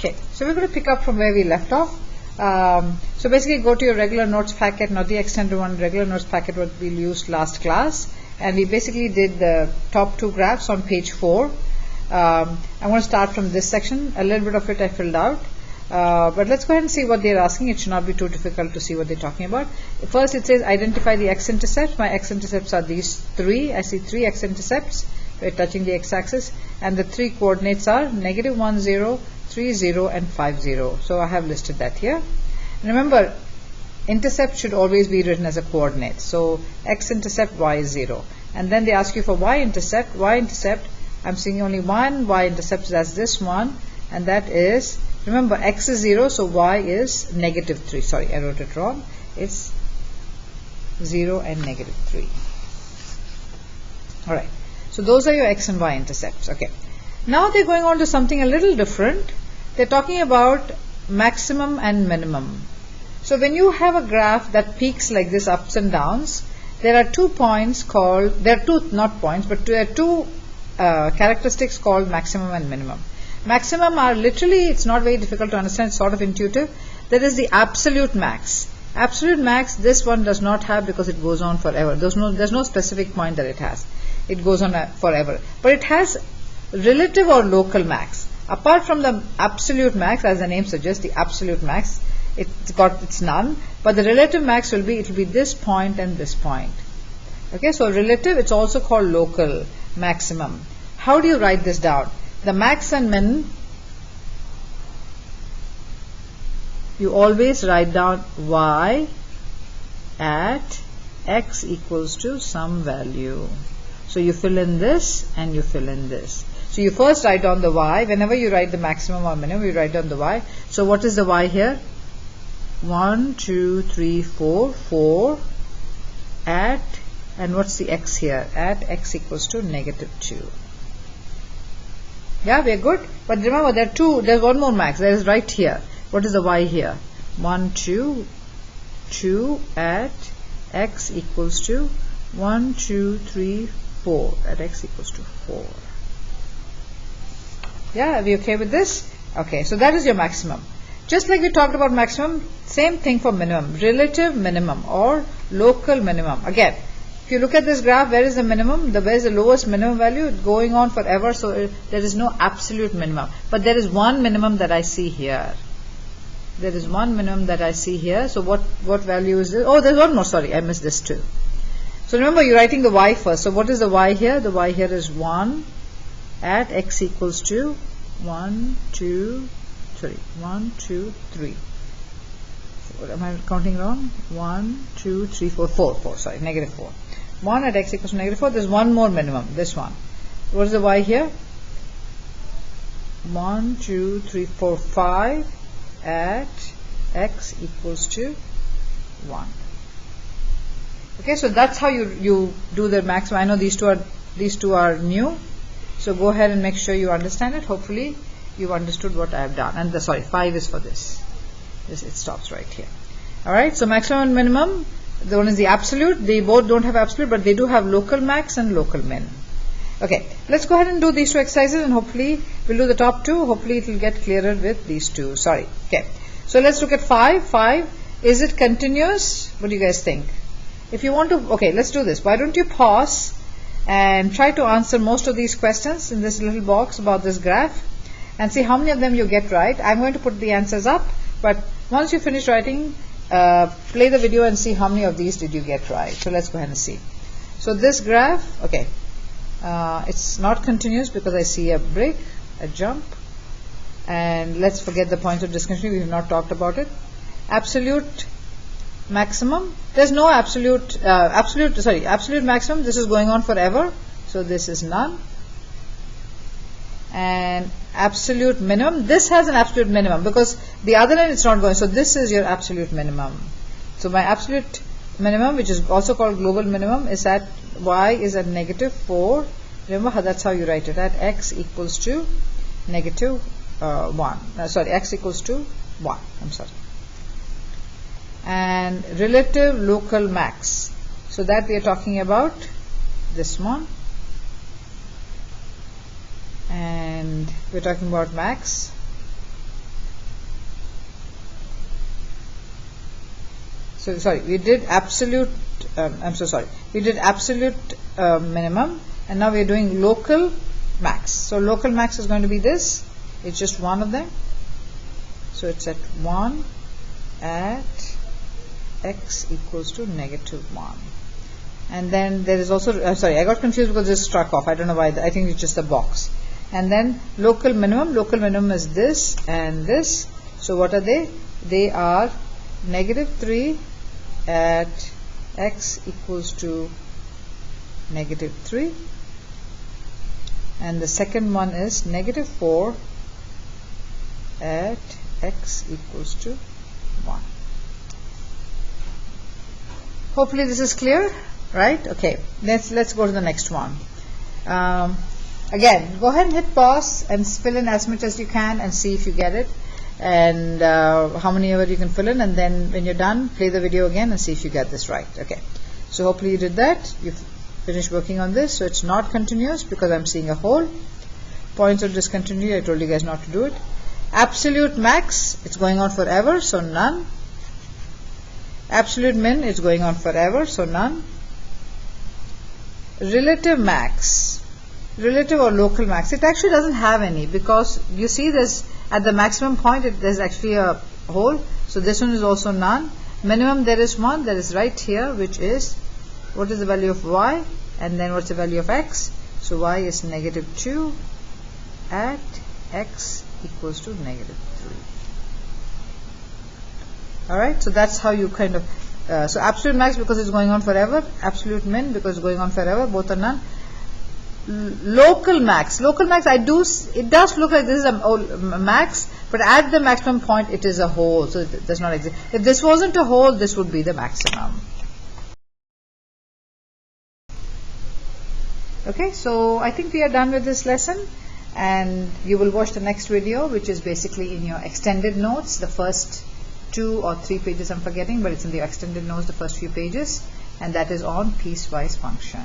Okay, so we're going to pick up from where we left off. So basically go to your regular notes packet, not the extended one, regular notes packet what we used last class, and we basically did the top two graphs on page 4. I'm going to start from this section. A little bit of it I filled out, but let's go ahead and see what they're asking. It should not be too difficult to see what they're talking about. First it says identify the x-intercepts. My x-intercepts are these three. I see three x-intercepts. We're touching the x-axis, and the three coordinates are -1, 0, 3, 0 and 5, 0. So I have listed that here. And remember, intercept should always be written as a coordinate. So x-intercept, y is 0. And then they ask you for y-intercept. Y-intercept, I'm seeing only one y-intercept, that's this one, and that is, remember, x is 0, so y is -3. Sorry, I wrote it wrong. It's 0 and -3. Alright, so those are your x and y intercepts. Okay. Now they're going on to something a little different. They're talking about maximum and minimum. So when you have a graph that peaks like this, ups and downs, there are 2 points called, there are two, not points, but there are two characteristics called maximum and minimum. Maximum are literally, it's not very difficult to understand, it's sort of intuitive. That is the absolute max. Absolute max, this one does not have because it goes on forever. There's no specific point that it has. It goes on forever. But it has relative or local max. Apart from the absolute max, as the name suggests, the absolute max, it's none. But the relative max will be, it will be this point and this point. Okay, so relative, it's also called local maximum. How do you write this down? The max and min, you always write down y at x equals to some value. So you fill in this and you fill in this. So you first write down the y. Whenever you write the maximum or minimum, you write down the y. So what is the y here? 1, 2, 3, 4, 4 at, and what's the x here? At x equals to -2. Yeah, we're good. But remember, there's one more max. There is right here. What is the y here? 1, 2, 2 at x equals to 1, 2, 3, 4 at x equals to 4. Yeah, are we okay with this? Okay, so that is your maximum. Just like we talked about maximum, same thing for minimum. Relative minimum or local minimum. Again, if you look at this graph, where is the minimum? Where is the lowest minimum value? It's going on forever, so there is no absolute minimum. But there is one minimum that I see here. There is one minimum that I see here. So what value is this? Oh, there's one more. Sorry, I missed this too. So remember, you're writing the y first. So what is the y here? The y here is 1 at x equals to 1, 2, 3. 1, 2, 3. So am I counting wrong? 1, 2, 3, 4, 4. Sorry, -4. 1 at x equals to -4. There's one more minimum. This one. What is the y here? 1, 2, 3, 4, 5 at x equals to 1. Okay, so that's how you do the maximum. I know these two are new, so go ahead and make sure you understand it. Hopefully you've understood what I have done. And 5 is for this. It stops right here. Alright, so maximum and minimum, the one is the absolute. They both don't have absolute, but they do have local max and local min. Okay, let's go ahead and do these two exercises, and hopefully we'll do the top two. Hopefully it will get clearer with these two. Sorry. Okay, so let's look at 5. 5, is it continuous? What do you guys think? If you want to, okay, let's do this. Why don't you pause and try to answer most of these questions in this little box about this graph and see how many of them you get right. I'm going to put the answers up, but once you finish writing, play the video and see how many of these did you get right. So let's go ahead and see. So this graph, okay, it's not continuous because I see a break, a jump, and let's forget the points of discussion. We have not talked about it. Absolute maximum, there's no absolute maximum. This is going on forever, so this is none. And absolute minimum, this has an absolute minimum because the other end it's not going, so this is your absolute minimum. So my absolute minimum, which is also called global minimum, is at y is at -4. Remember, that's how you write it, at x equals to -1. X equals to 1. I'm sorry. And relative local max, so that we are talking about this one, and we're talking about max So sorry, we did absolute, I'm so sorry, we did absolute minimum, and now we are doing local max. So local max is going to be this, it's just one of them. So it's at 1 at x equals to -1. And then there is also, sorry, I got confused because this struck off. I don't know why. I think it's just a box. And then local minimum. Local minimum is this and this. So what are they? They are -3 at x equals to -3. And the second one is -4 at x equals to 1. Hopefully this is clear. Right? Okay. Let's go to the next one. Again, go ahead and hit pause and fill in as much as you can and see if you get it, and how many ever you can fill in, and then when you're done, play the video again and see if you get this right. Okay. So hopefully you did that. You've finished working on this. So it's not continuous because I'm seeing a hole. Points of discontinuity, I told you guys not to do it. Absolute max, it's going on forever, so none. Absolute min, it's going on forever, so none. Relative max, relative or local max, it actually doesn't have any, because you see this at the maximum point there's actually a hole, so this one is also none. Minimum, there is one, that is right here, which is, what is the value of y, and then what's the value of x? So y is -2 at x equals to -3. Alright, so that's how you kind of so absolute max because it's going on forever, absolute min because it's going on forever, both are none. Local max, it does look like this is a max, but at the maximum point it is a hole, so it does not exist. If this wasn't a hole, this would be the maximum. Okay, so I think we are done with this lesson, and you will watch the next video, which is basically in your extended notes, the first 2 or 3 pages I'm forgetting, but it's in the extended notes, the first few pages, and that is on piecewise function.